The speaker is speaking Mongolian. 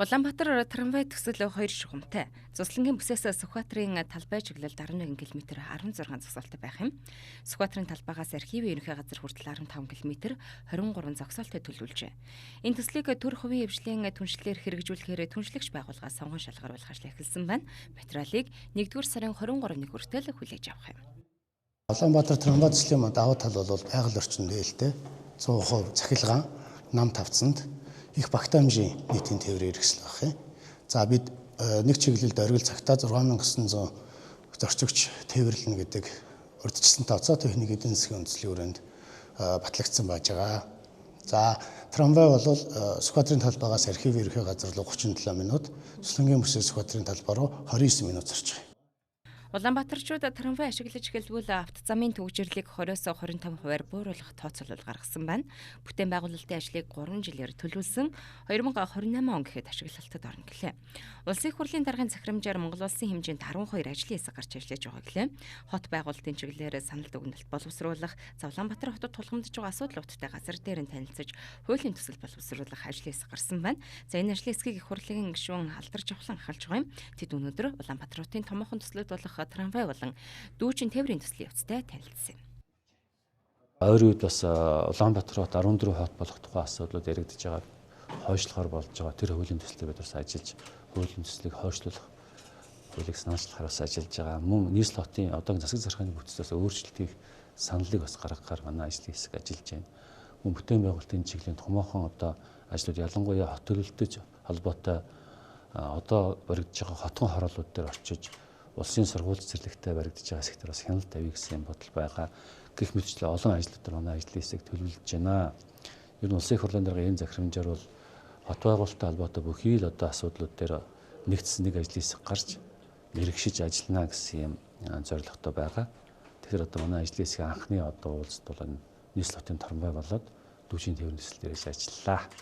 Улаанбаатар трамвай төсөл 2 шугамтай. Цуслангийн бүсээс Сүхбаатарын талбай чиглэлд 11 км 16 зогсоолтой байх юм. Сүхбаатарын талбайгаас архивын ерөнхий газар хүртэл 15 км 23 зогсоолтой төлөвлөжээ. Энэ төслийг төр хувийн хвшлийн түншлэлээр хэрэгжүүлэхээр түншлэгч байгууллагаас сонгон шалгаруулах ажил эхэлсэн байна. Материалыг 1-р сарын 23-ны хүртэл хүлээж авах юм. Улаанбаатар трамвай төслийн давуу тал бол байгаль орчин нээлттэй 100% цахилгаан нам тавцанд их багтаа хэмжээний нийтийн тээврээр хэрэгсэл байх юм. За бид нэг чиглэлд оргил цагтаа 6900 зорчигч тээвэрлэнэ гэдэг урьдчилсан тооцоо техник эдийн засгийн үндэслэлийн хүрээнд батлагдсан байж байгаа. За трамвай бол Сүхбаатарын талбайгаас архивын ерөнхий газар руу 37 минут, Цуслангийн бүсээс Сүхбаатарын талбай руу 29 минут зорчих. Улаанбаатарчууд трамвай ашиглаж эхэлбэл авто замын төвөгжрлийг 20-25% бууруулах тооцоолол гаргасан байна. Бүтээн байгуулалтын ажлыг 3 жилээр төлөвлөсөн 2028 он гэхэд ашиглалтад орно гэлээ. Улсын их хурлын даргын захирамжаар Монгол улсын хэмжээнд 12 ажлын хэсэг гарч ажиллаж байгаа гэлээ. Хот байгуулалтын чиглэлээр санал дүгнэлт боловсруулах, Улаанбаатар хотод тулгамдж байгаа асуудлуудтай газар дээр нь танилцаж, хуулийн төсөл боловсруулах ажлын хэсэг гарсан байна. За энэ ажлын хэсгийг их хурлын гишүүн Алдар Жавхлан ахалж байгаа юм. Тэд өнөөдөр Улаанбаатар хотын томоохон төслөд болох трамвай болон дүүжин тээврийн төслийн явцтай танилцсан юм. Ойрын үед бас Улаанбаатар хот 14 хот болох тухай асуудлууд яригдж байгаа, хойшлохоор болж байгаа. Тэр хуулийн төслийг бид бас ажиллаж, хуулийн төслийг хойшлуулах, хуулийг санаачлахаар бас ажиллаж байгаа. Мөн нийслэл хотын одоогийн засаг захиргааны бүтцээс өөрчлөлтийг саналыг бас гаргахаар манай ажлын хэсэг ажиллаж байна. Мөн бүтээн байгуулалтын чиглэлийн томоохон одоо ажлууд ялангуяа хот төлөвлөлтөж холбоотой одоо баригдаж байгаа хотгон хороолууд дээр очиж улсын сургууль цэцэрлэгтэй баригдаж байгаа хэсэгтэр бас хяналт тавья гэсэн бодол байгаа. Гэх мэтчлээ олон ажлууд нар манай ажлын хэсэг төлөвлөж байна. Ер нь улсын их хурлын даргын энэ захирамжаар бол хот байгуулалттай холбоотой бүхий л одоо асуудлууд дээр нэгдсэн нэг ажлын хэсэг гарч мэрэгшиж ажиллана гэсэн юм зорилготой байгаа. Тэгэхээр одоо манай ажлын хэсгийн анхны одоо уулзалт бол нийслэл хотын трамвай болоод дүүжин тээврийн төсөл дээрээс ажиллалаа.